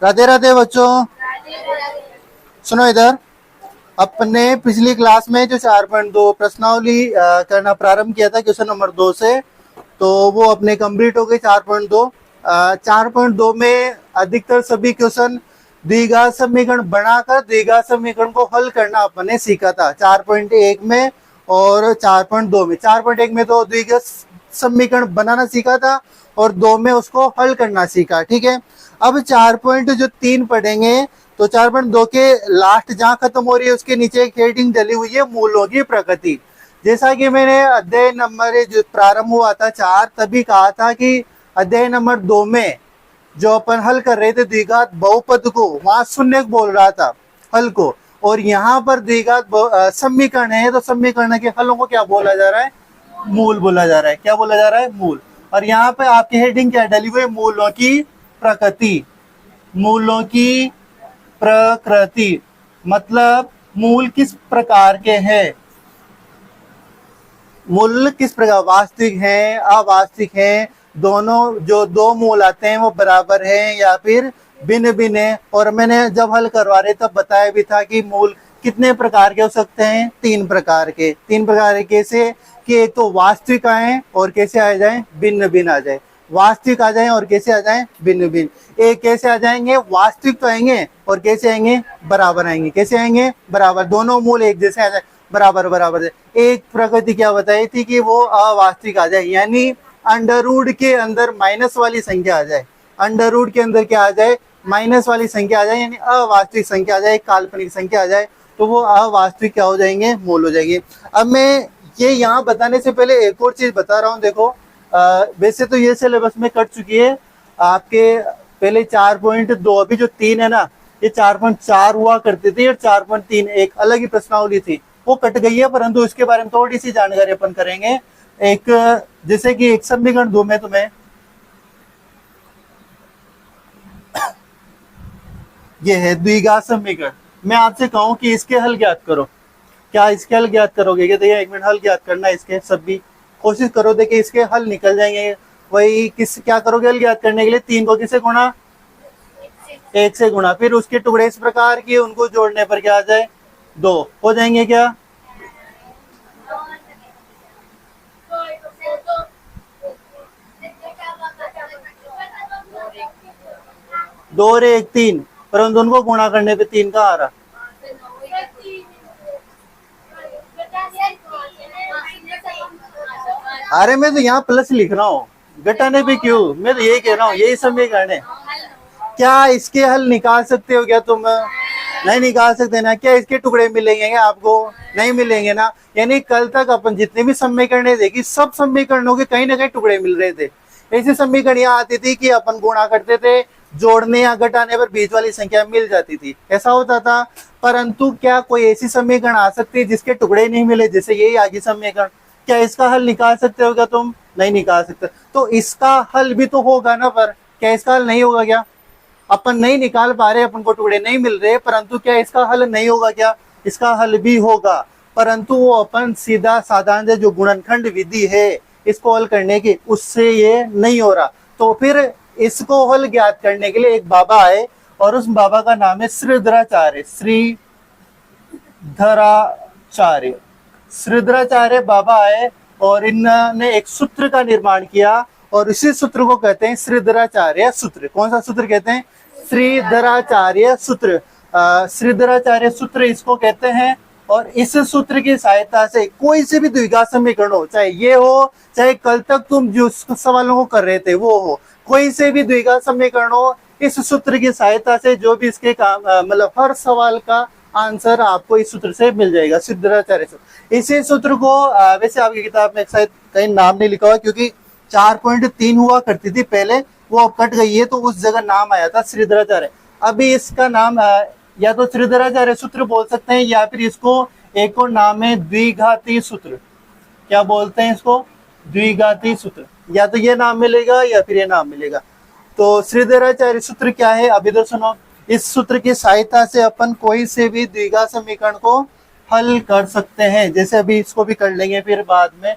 राधे राधे बच्चों। सुनो इधर, अपने पिछली क्लास में जो 4.2 प्रश्नावली करना प्रारंभ किया था क्वेश्चन नंबर 2 से, तो वो अपने कंप्लीट हो गई 4.2। 4.2 में अधिकतर सभी क्वेश्चन द्विघात समीकरण बनाकर द्विघात समीकरण को हल करना अपने सीखा था 4.1 में और 4.2 में। 4.1 में तो द्विघात समीकरण बनाना सीखा था और 2 में उसको हल करना सीखा। ठीक है, अब 4.3 पढ़ेंगे तो 4.2 के लास्ट जहां खत्म हो रही है उसके नीचे एक हेडिंग डली हुई है मूलों की प्रकृति। जैसा कि मैंने अध्याय नंबर जो प्रारंभ हुआ था 4 तभी कहा था कि अध्याय नंबर 2 में जो अपन हल कर रहे थे द्विघात बहुपद को, वहां शून्य बोल रहा था हल को, और यहाँ पर द्विघात समीकरण है तो समीकरण के हलों को क्या बोला जा रहा है? मूल बोला जा रहा है। क्या बोला जा रहा है? मूल। और यहाँ पे आपकी हेडिंग क्या डली हुई है? मूलों की प्रकृति। मूलों की प्रकृति मतलब मूल किस प्रकार के हैं, मूल किस प्रकार, वास्तविक हैं, अवास्तविक हैं, दोनों जो दो मूल आते हैं वो बराबर हैं या फिर भिन्न भिन्न है। और मैंने जब हल करवा रहे तब बताया भी था कि मूल कितने प्रकार के हो सकते हैं? 3 प्रकार के। 3 प्रकार के कैसे कि एक तो वास्तविक आए और कैसे आ जाए? भिन्न भिन्न आ जाए। वास्तविक आ जाए और कैसे आ जाए? भिन्न भिन्न। एक कैसे आ जाएंगे? वास्तविक तो आएंगे और कैसे आएंगे? बराबर आएंगे। कैसे आएंगे? बराबर। दोनों मूल एक जैसे आ जाए, बराबर बराबर। एक प्रकृति क्या बताई थी कि वो अवास्तविक आ जाए, यानी अंडर रूट के अंदर माइनस वाली संख्या आ जाए। अंडर रूट के अंदर क्या आ जाए? माइनस वाली संख्या आ जाए, यानी अवास्तविक संख्या आ जाए, काल्पनिक संख्या आ जाए, तो वो अवास्तविक क्या हो जाएंगे? मूल हो जाएंगे। अब मैं ये यहाँ बताने से पहले एक और चीज बता रहा हूँ। देखो, वैसे तो ये सिलेबस में कट चुकी है आपके पहले 4.2, अभी जो 3 है ना, ये 4.4 हुआ करती थी और 4.3 एक अलग ही प्रश्नावली थी, वो कट गई है। परंतु इसके बारे में थोड़ी सी जानकारी अपन करेंगे। एक जैसे कि एक समीकरण दो मैं तुम्हें, ये है द्विघात समीकरण। मैं आपसे कहूं कि इसके हल ज्ञात करो, क्या इसके हल ज्ञात करोगे? क्या देखिए, 1 मिनट, हल ज्ञात करना है इसके, सब भी कोशिश करो। देखिए इसके हल निकल जाएंगे। वही किस क्या करोगे हल ज्ञात करने के लिए? 3 को किससे गुणा? 1 से गुणा, फिर उसके टुकड़े इस प्रकार के, उनको जोड़ने पर क्या आ जाए? 2 हो जाएंगे। क्या 2 और 1 3, परंतु उनको गुणा करने पे 3 का आ रहा। अरे मैं तो यहाँ प्लस लिख रहा हूँ, घटाने पे क्यों? मैं तो यही कह रहा हूँ, यही समीकरण है। क्या इसके हल निकाल सकते हो क्या तुम? नहीं निकाल सकते ना। क्या इसके टुकड़े मिलेंगे आपको? नहीं मिलेंगे ना। यानी कल तक अपन जितने भी समीकरण देखी, सब समीकरणों के कहीं ना कहीं टुकड़े मिल रहे थे। ऐसी समीकरण यहाँ आती थी कि अपन गुणा करते थे, जोड़ने या घटाने पर बीच वाली संख्या मिल जाती थी, ऐसा होता था। परंतु क्या कोई ऐसी समीकरण आ सकती है जिसके टुकड़े नहीं मिले, जैसे यही आगे समीकरण? क्या इसका हल निकाल सकते हो क्या तुम? नहीं निकाल सकते। तो इसका हल भी तो होगा ना, पर क्या इसका हल नहीं होगा क्या? अपन नहीं निकाल पा रहे, अपन को टुकड़े नहीं मिल रहे, परंतु क्या इसका हल नहीं होगा क्या? इसका हल भी होगा, परंतु वो अपन सीधा साधारण जो गुणनखंड विधि है इसको हल करने की, उससे ये नहीं हो रहा। तो फिर इसको हल ज्ञात करने के लिए एक बाबा आए और उस बाबा का नाम है श्रीधराचार्य। श्रीधराचार्य श्रीधराचार्य बाबा आए और इन्होंने एक सूत्र का निर्माण किया और इसी सूत्र को कहते हैं श्रीधराचार्य सूत्र। कौन सा सूत्र कहते हैं? श्रीधराचार्य सूत्र। श्रीधराचार्य सूत्र इसको कहते हैं। और इस सूत्र की सहायता से कोई से भी द्विघात समीकरण हो, चाहे ये हो, चाहे कल तक तुम जो सवालों को कर रहे थे वो हो, कोई से भी द्विघात समीकरण हो, इस सूत्र की सहायता से जो भी इसके काम, मतलब हर सवाल का आंसर आपको इस सूत्र से मिल जाएगा। श्रीधराचार्य सूत्र। इसी सूत्र को वैसे आपकी किताब में शायद कहीं नाम नहीं लिखा हुआ, क्योंकि 4.3 हुआ करती थी पहले, वो अब कट गई है, तो उस जगह नाम आया था श्रीधराचार्य। अभी इसका नाम या तो श्रीधराचार्य सूत्र बोल सकते हैं या फिर इसको एक और नाम है द्विघाती सूत्र। क्या बोलते हैं इसको? द्विघाती सूत्र। या तो ये नाम मिलेगा या फिर ये नाम मिलेगा। तो श्रीधराचार्य सूत्र क्या है अभी तो सुनो। इस सूत्र की सहायता से अपन कोई से भी द्विघात समीकरण को हल कर सकते हैं। जैसे अभी इसको भी कर लेंगे फिर बाद में।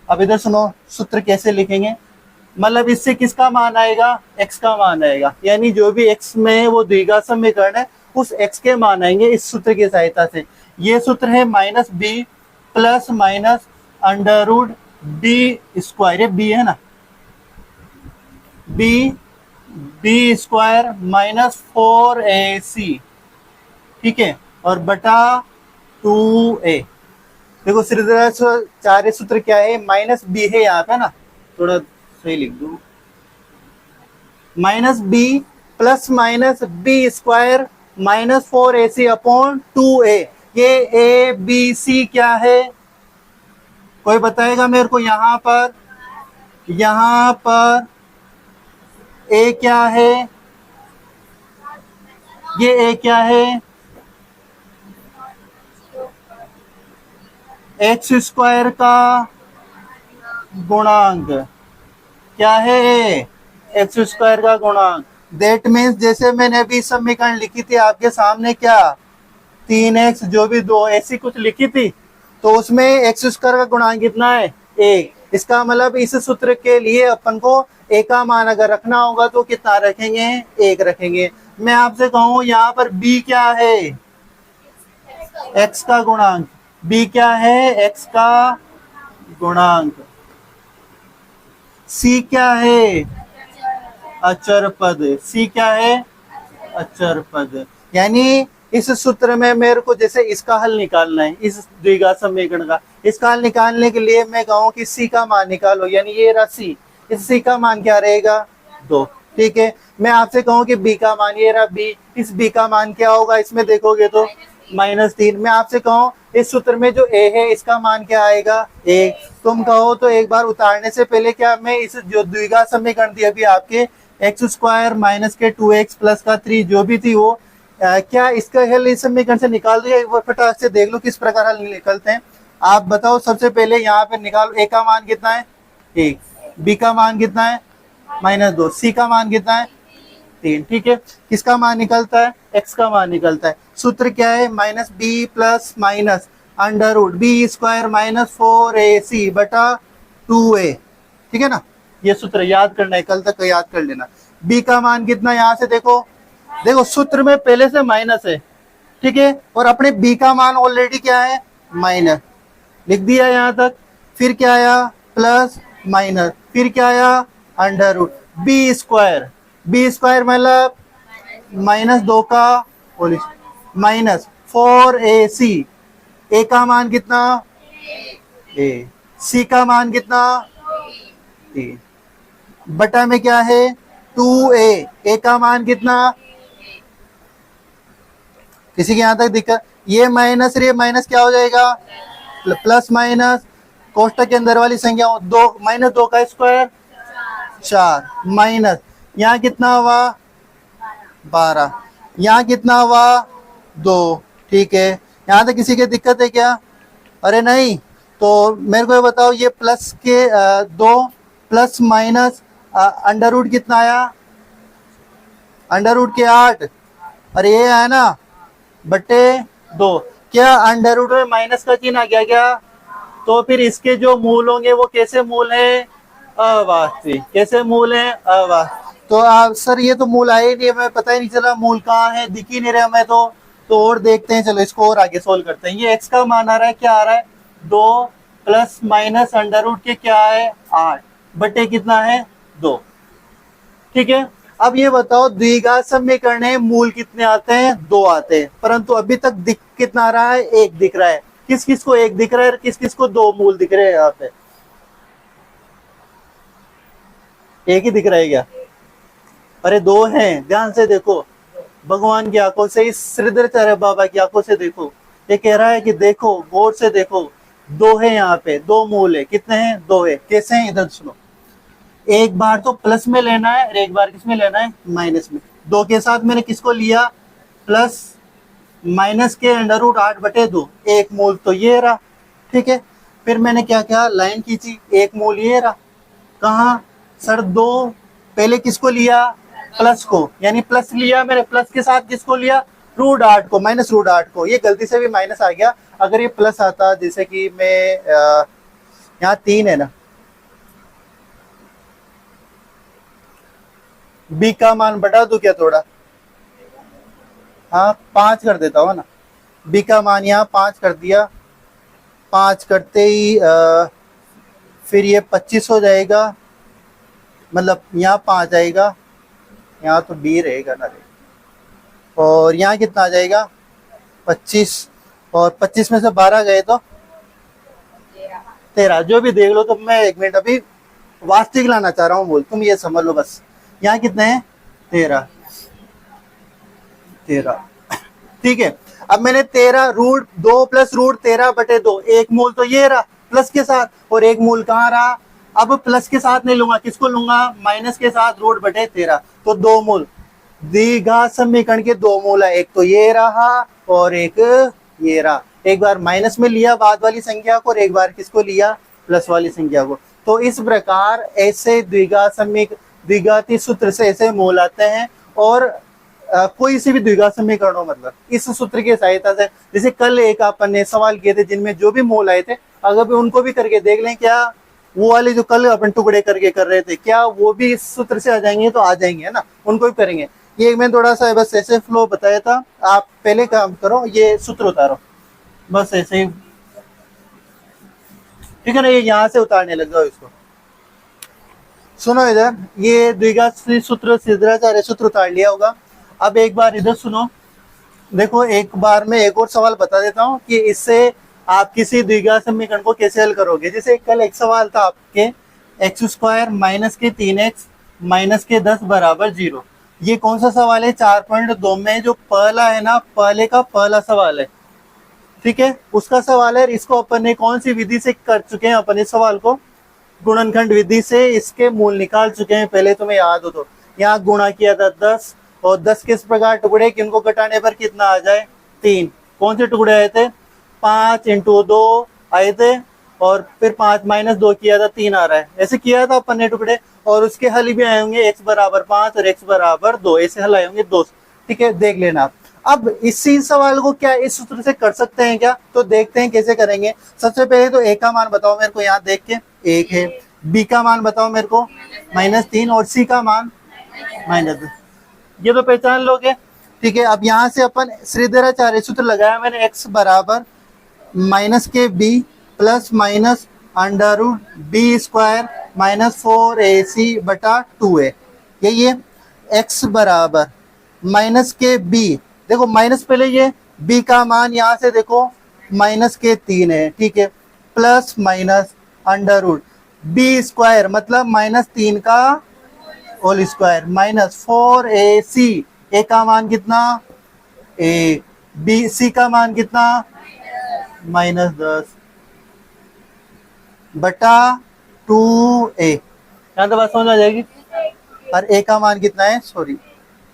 अब इधर सुनो, सूत्र कैसे लिखेंगे। मतलब इससे किसका मान आएगा, x का मान आएगा, यानी जो भी x में वो द्विघात समीकरण है उस x के मान आएंगे इस सूत्र की सहायता से। ये सूत्र है minus B plus minus under root B square, ये बी है ना, बी स्क्वायर माइनस 4ac, ठीक है, और बटा 2a। देखो चार्य सूत्र क्या है, माइनस बी है यहाँ पे ना, थोड़ा सही लिख दूं, minus B plus minus B square minus 4ac upon 2a। ये ए बी सी क्या है, कोई बताएगा मेरे को? यहाँ पर ए क्या है, ये ए क्या है, एक्स स्क्वायर का गुणांक क्या है, एक्स स्क्वायर का गुणांक। दैट मीन्स जैसे मैंने अभी समीकरण लिखी थी आपके सामने, क्या 3x जो भी 2 ऐसी कुछ लिखी थी, तो उसमें एक्स स्क्वायर का गुणांक कितना है, 1। इसका मतलब इस सूत्र के लिए अपन को a का मान अगर रखना होगा तो कितना रखेंगे, 1 रखेंगे। मैं आपसे कहूँ यहाँ पर b क्या है, x का गुणांक, b क्या है, x का गुणांक। c क्या है, अचर पद, c क्या है, अचर पद। यानी इस सूत्र में मेरे को जैसे इसका हल निकालना है, इस द्विघात समीकरण का, इसका हल निकालने के लिए मैं कहूँ कि c का मान निकालो, यानी ये रहा c, इस c का मान क्या रहेगा, 2, ठीक है। मैं आपसे कहूँ कि b का मान, ये रहा b, इस b का मान क्या होगा, इसमें देखोगे तो -3। मैं आपसे कहूँ इस सूत्र में जो a है इसका मान क्या आएगा, 1। तुम कहो तो एक बार उतारने से पहले क्या मैं इस जो द्विघात समीकरण थी अभी आपके, एक्स स्क्वायर माइनस के 2x प्लस का 3 जो भी थी वो, क्या इसका हल इस समीकरण से निकाल दिया, एक बार फटाक से देख लो किस प्रकार हल निकलते हैं। आप बताओ, सबसे पहले यहाँ पे निकालो, a का मान कितना है, 1, b का मान कितना है, -2, c का मान कितना है, 3, ठीक है। किसका मान निकलता है, x का मान निकलता है। सूत्र क्या है, minus B plus minus under root B square minus 4ac बटा 2a, ठीक है ना। ये सूत्र याद करना है, कल तक याद कर लेना। b का मान कितना, यहाँ से देखो सूत्र में पहले से माइनस है, ठीक है, और अपने b का मान ऑलरेडी क्या है, माइनस, लिख दिया यहाँ तक। फिर क्या आया, प्लस माइनस, फिर क्या आया, अंडर रूट बी स्क्वायर मतलब -2 का होल माइनस 4ac, a का मान कितना, a, c का मान कितना, 3, बटा में क्या है, 2a, a का मान कितना, किसी के यहां तक दिक्कत, ये माइनस रे माइनस क्या हो जाएगा, प्लस माइनस, कोष्टक के अंदर वाली संख्या 2, -2 का स्क्वायर 4, माइनस यहाँ कितना हुआ 12, यहाँ कितना हुआ 2, ठीक है। यहाँ तक किसी की दिक्कत है क्या, अरे नहीं, तो मेरे को ये बताओ, ये प्लस के 2 प्लस माइनस अंडर रूट कितना आया, अंडर रूट के 8, अरे ये है ना बटे 2, क्या अंडर रूट में माइनस का चिन्ह आ गया क्या, तो फिर इसके जो मूल होंगे वो कैसे मूल है, अवास्तविक। कैसे मूल है, अवास्तविक। तो आप सर ये तो मूल आए नहीं, हमें पता ही नहीं चला मूल कहाँ है, दिख ही नहीं रहे हमें, तो और देखते हैं, चलो इसको और आगे सोल्व करते हैं। ये x का मान आ रहा है, क्या आ रहा है, 2 प्लस माइनस अंडर रूट के क्या है, 8 बटे कितना है, 2, ठीक है। अब ये बताओ, द्विघात समीकरण है, मूल कितने आते हैं, 2 आते हैं, परंतु अभी तक दिख कितना आ रहा है, 1 दिख रहा है। किस किस को 1 दिख रहा है, किस किस को 2 मूल दिख रहे हैं, यहाँ पे 1 ही दिख रहा है क्या, अरे 2 हैं, ध्यान से देखो, भगवान की आंखों से, इस श्रीधराचार्य बाबा की आंखों से देखो, ये कह रहा है कि देखो, गौर से देखो, 2 है यहाँ पे, 2 मूल है, कितने हैं, 2 है। कैसे हैं, इधर सुनो, एक बार तो प्लस में लेना है और एक बार किस में लेना है, माइनस में। 2 के साथ मैंने किसको लिया, प्लस माइनस के अंडर रूट 8 बटे 2, एक मूल तो ये रहा, ठीक है। फिर मैंने क्या किया, लाइन खींची, एक मूल ये रहा, कहाँ सर, 2 पहले किसको लिया, प्लस को, यानी प्लस लिया मैंने, प्लस के साथ किसको लिया, रूट 8 को, माइनस रूट 8 को। ये गलती से भी माइनस आ गया, अगर ये प्लस आता, जैसे कि मैं यहाँ 3 है ना, बी का मान बढ़ा दूं क्या थोड़ा? हाँ 5 कर देता हूँ ना। बी का मान यहाँ 5 कर दिया। 5 करते ही फिर ये 25 हो जाएगा, मतलब यहाँ 5 आएगा, यहाँ तो डी रहेगा ना रे। और यहाँ कितना आ जाएगा? 25, और 25 में से 12 गए तो 13, जो भी देख लो। तो मैं 1 मिनट अभी वास्तविक लाना चाह रहा हूँ, बोल तुम ये समझ लो बस। यहाँ कितने हैं? 13। 13 ठीक है। अब मैंने 13 रूट 2 प्लस रूट 13 बटे 2, एक मूल तो ये रहा प्लस के साथ, और एक मूल कहाँ रहा? अब प्लस के साथ नहीं लूंगा, किसको लूंगा? माइनस के साथ, रूट बटे 13। तो 2 मूल, द्विघात समीकरण के 2 मूल है, एक तो ये रहा और एक ये रहा। एक बार माइनस में लिया बाद वाली संख्या को, और एक बार किसको लिया? प्लस वाली संख्या को। तो इस प्रकार ऐसे द्विघाती सूत्र से ऐसे मूल आते हैं। और कोई से भी द्विघात समीकरण हो, मतलब इस सूत्र की सहायता से, जैसे कल एक अपन ने सवाल किए थे जिनमें जो भी मूल आए थे, अगर भी उनको भी करके देख लें, क्या वो वाले जो कल अपन टुकड़े करके कर रहे थे, क्या वो भी इस सूत्र से आ जाएंगे? तो आ जाएंगे, है ना, उनको भी करेंगे। ये मैं थोड़ा सा बस ऐसे फ्लो बताया था, आप पहले काम करो, ये सूत्र उतारो बस ऐसे ही, ठीक है ना। ये यहाँ से उतारने लग जाओ इसको। सुनो इधर, ये द्विघात सूत्र, सिद्धाचार्य सूत्र उतार लिया होगा। अब एक बार इधर सुनो, देखो एक बार मैं एक और सवाल बता देता हूँ कि इससे आप किसी द्विघात समीकरण को कैसे हल करोगे। जैसे कल एक सवाल था आपके, एक्स स्क्वायर माइनस के 3x माइनस के 10 बराबर 0। ये कौन सा सवाल है? 4.2 में जो पहला है ना, पहले का पहला सवाल है, ठीक है, उसका सवाल है। इसको अपन ने कौन सी विधि से कर चुके हैं? अपन इस सवाल को गुणनखंड विधि से इसके मूल निकाल चुके हैं। पहले तुम्हें याद हो तो यहाँ गुणा किया था 10, और 10 किस प्रकार टुकड़े कि उनको घटाने पर कितना आ जाए? 3। कौन से टुकड़े आए थे? 5 × 2 आए थे, और फिर 5 - 2 किया था, 3 आ रहा है। ऐसे किया था अपन ने टुकड़े, और उसके हल भी आए होंगे x बराबर 5 और x बराबर 2, ऐसे हल आए होंगे 2, ठीक है, देख लेना आप। अब इसी सवाल को क्या इस सूत्र से कर सकते हैं क्या? तो देखते हैं कैसे करेंगे। सबसे पहले तो a का मान बताओ मेरे को, यहाँ देख के 1 है। b का मान बताओ मेरे को -3, और c का मान -2। ये तो पहचान लोगे, ठीक है। अब यहाँ से अपन श्रीधराचार्य सूत्र लगाया मैंने, x बराबर माइनस के b plus minus under root B square -4ac बटा 2a। यही है x बराबर माइनस के b, देखो माइनस पहले, ये b का मान यहाँ से देखो -3 है, ठीक है, plus minus under root B square मतलब -3 का होल स्क्वायर -4ac। a का मान कितना? a। b c का मान कितना? -10 बटा 2a। यहाँ तो बात समझ आ जाएगी। और a का मान कितना है? सॉरी,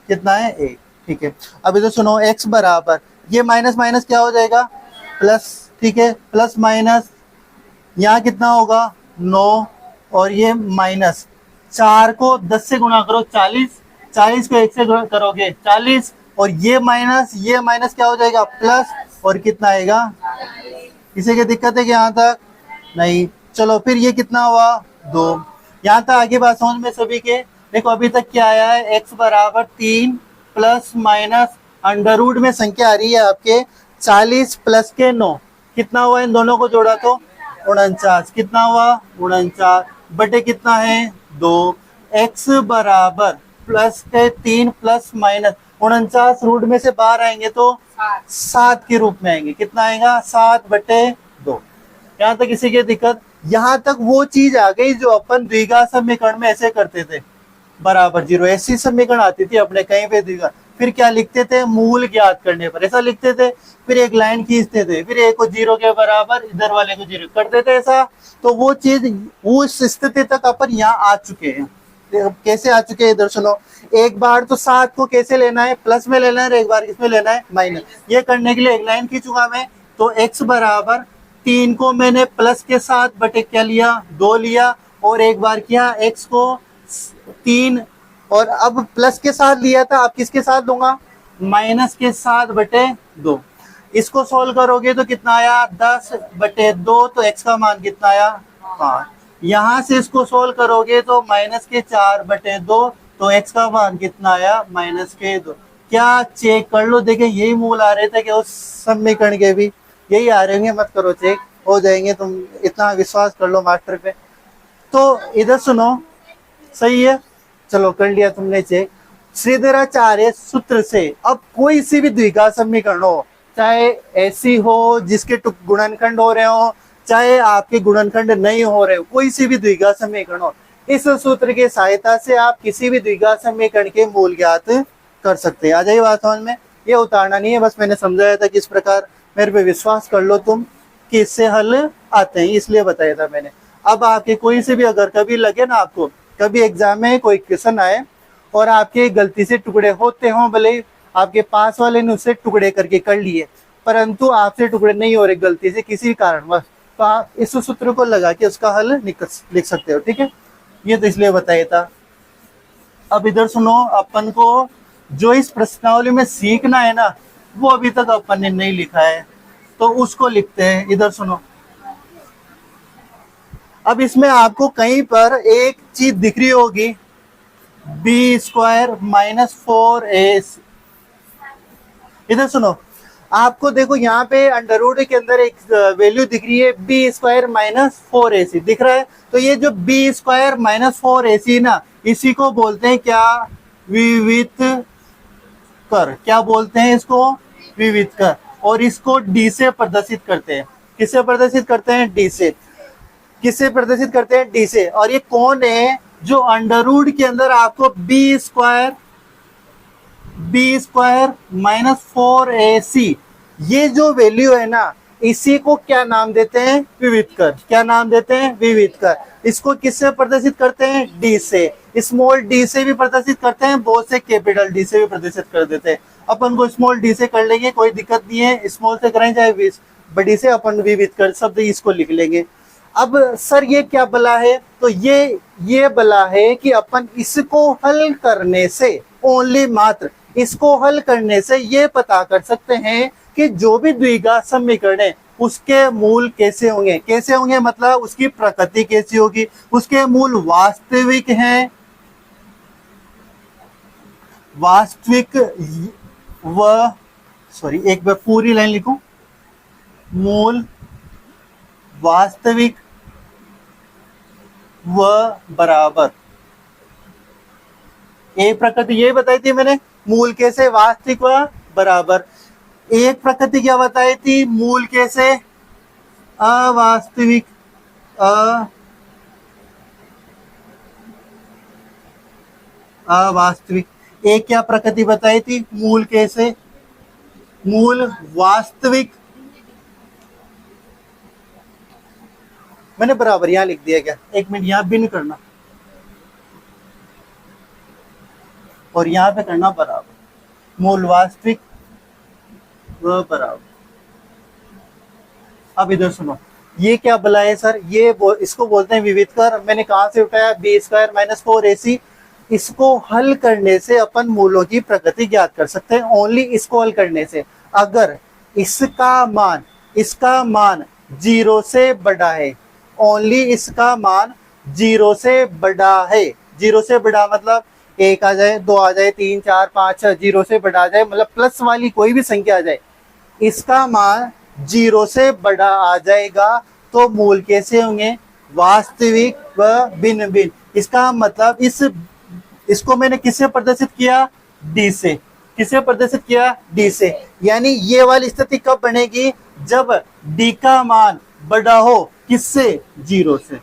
कितना है? a, ठीक है। अब इधर सुनो, x बराबर, ये माइनस माइनस क्या हो जाएगा? प्लस, ठीक है, प्लस माइनस यहाँ कितना होगा? 9, और ये माइनस 4 को 10 से गुणा करो 40, 40 को 1 से करोगे 40, और ये माइनस क्या हो जाएगा? प्लस, और कितना आएगा? किसी की दिक्कत है कि यहाँ तक? नहीं। चलो फिर ये कितना हुआ? 2। यहाँ तक आगे बात समझ में सभी के? देखो अभी तक क्या आया है? x बराबर 3 प्लस माइनस अंडर रूट में संख्या आ रही है आपके 40 प्लस के 9, कितना हुआ? इन दोनों को जोड़ा तो 49। कितना हुआ? 49 बटे कितना है? 2। x बराबर प्लस के 3 प्लस माइनस 49 रूट में से बाहर आएंगे तो 7 के रूप में आएंगे। कितना आएगा? 7 बटे 2। यहाँ तक किसी की दिक्कत? यहाँ तक वो चीज आ गई जो अपन द्विघात समीकरण में ऐसे करते थे, बराबर 0, ऐसी समीकरण आती थी अपने कहीं पे द्विघात। फिर क्या लिखते थे? मूल ज्ञात करने पर ऐसा लिखते थे, फिर एक लाइन खींचते थे, फिर एक को 0 के बराबर, इधर वाले को 0 करते थे ऐसा। तो वो चीज, उस स्थिति तक अपन यहाँ आ चुके हैं। कैसे आ चुके हैं? इधर सुनो, एक बार तो 7 को कैसे लेना है? प्लस में लेना है, और एक बार किसमें लेना है? माइनस। ये करने के लिए एक लाइन खींचूंगा मैं, तो x बराबर 3 को मैंने प्लस के साथ बटे क्या लिया? 2 लिया, और एक बार किया x को 3, और अब प्लस के साथ लिया था, अब किसके साथ लूंगा? माइनस के साथ बटे 2। इसको सोल्व करोगे तो कितना आया? 10 बटे 2, तो x का मान कितना आया? 5। यहाँ से इसको सोल्व करोगे तो -4 बटे 2, तो x का मान कितना आया -k2। क्या चेक कर लो, देखें यही मूल आ रहे थे कि उस समीकरण के भी यही आ रहे होंगे, मत करो चेक, हो जाएंगे, तुम इतना विश्वास कर लो मास्टर पे। तो इधर सुनो, सही है, चलो कर लिया तुमने चेक। श्रीधराचार्य सूत्र से अब कोई सी भी द्विघात समीकरण हो, चाहे ऐसी हो जिसके गुणनखंड हो रहे हो, चाहे आपके गुणनखंड नहीं हो रहे हो, कोई सी भी द्विघात समीकरण हो, इस सूत्र की सहायता से आप किसी भी द्विघात समीकरण के मूल ज्ञात कर सकते हैं। आ जाइए बात समझ में, ये उतारना नहीं है, बस मैंने समझाया था किस प्रकार, मेरे पे विश्वास कर लो तुम कि इससे हल आते हैं, इसलिए बताया था मैंने। अब आपके कोई से भी अगर कभी लगे ना, आपको कभी एग्जाम में कोई क्वेश्चन आए और आपके गलती से टुकड़े होते हों, भले आपके पास वाले ने उससे टुकड़े करके कर लिए, परंतु आपसे टुकड़े नहीं हो रहे गलती से किसी कारणवश, तो आप इस सूत्र को लगा के उसका हल लिख सकते हो। ठीक है, ये तो इसलिए बताया था। अब इधर सुनो, अपन को जो इस प्रश्नावली में सीखना है ना, वो अभी तक अपन ने नहीं लिखा है, तो उसको लिखते हैं। इधर सुनो, अब इसमें आपको कहीं पर एक चीज दिख रही होगी, b² - 4ac। इधर सुनो, आपको देखो यहाँ पे अंडर रूट के अंदर एक वैल्यू दिख रही है b² - 4ac दिख रहा है। तो ये जो b² - 4ac ना, इसी को बोलते हैं क्या, विवित कर। क्या बोलते हैं इसको, विवित कर। और इसको d से प्रदर्शित करते हैं। किससे प्रदर्शित करते हैं, d से। किससे प्रदर्शित करते हैं, d से। और ये कौन है, जो अंडर रूट के अंदर आपको b² - 4ac, ये जो वैल्यू है ना, इसी को क्या नाम देते हैं, विवित कर। क्या नाम देते हैं, विवित कर। इसको किससे प्रदर्शित करते हैं, d से। स्मॉल d से भी प्रदर्शित करते हैं, बहुत से कैपिटल D से भी प्रदर्शित कर देते हैं। अपन को स्मॉल d से कर लेंगे, कोई दिक्कत नहीं है, स्मॉल से करें चाहे बड़ी से, अपन विवित कर शब्द इसको लिख लेंगे। अब सर ये क्या बला है, तो ये बला है कि अपन इसको हल करने से, ओनली मात्र इसको हल करने से ये पता कर सकते हैं कि जो भी द्विघात समीकरण है उसके मूल कैसे होंगे। कैसे होंगे मतलब उसकी प्रकृति कैसी होगी, उसके मूल वास्तविक हैं, वास्तविक व सॉरी एक बार पूरी लाइन लिखूं, मूल वास्तविक व बराबर। एक प्रकृति ये बताई थी मैंने, मूल कैसे, वास्तविक व बराबर। एक प्रकृति क्या बताई थी, मूल कैसे, अवास्तविक, अवास्तविक। एक क्या प्रकृति बताई थी, मूल कैसे, मूल वास्तविक। मैंने बराबर यहां लिख दिया क्या, एक मिनट, यहां भिन्न करना और यहां पे करना बराबर, मूल वास्तविक व बराबर। अब इधर सुनो, ये क्या बला है सर, इसको बोलते हैं विविध कर। मैंने कहा से उठाया, b² - 4ac। इसको हल करने से अपन मूलों की प्रकृति ज्ञात कर सकते हैं, ओनली इसको हल करने से। अगर इसका मान 0 से बड़ा है, ओनली इसका मान 0 से बड़ा है। 0 से बड़ा मतलब 1 आ जाए, 2 आ जाए, 3 4 5 6, 0 से बड़ा आ जाए मतलब प्लस वाली कोई भी संख्या आ जाए, इसका मान 0 से बड़ा आ जाएगा, तो मूल कैसे होंगे, वास्तविक व भिन्न भिन्न। इसका मतलब इसको मैंने किससे प्रदर्शित किया, d से। किससे प्रदर्शित किया, d से। यानी ये वाली स्थिति कब बनेगी, जब d का मान बड़ा हो, किससे, 0 से।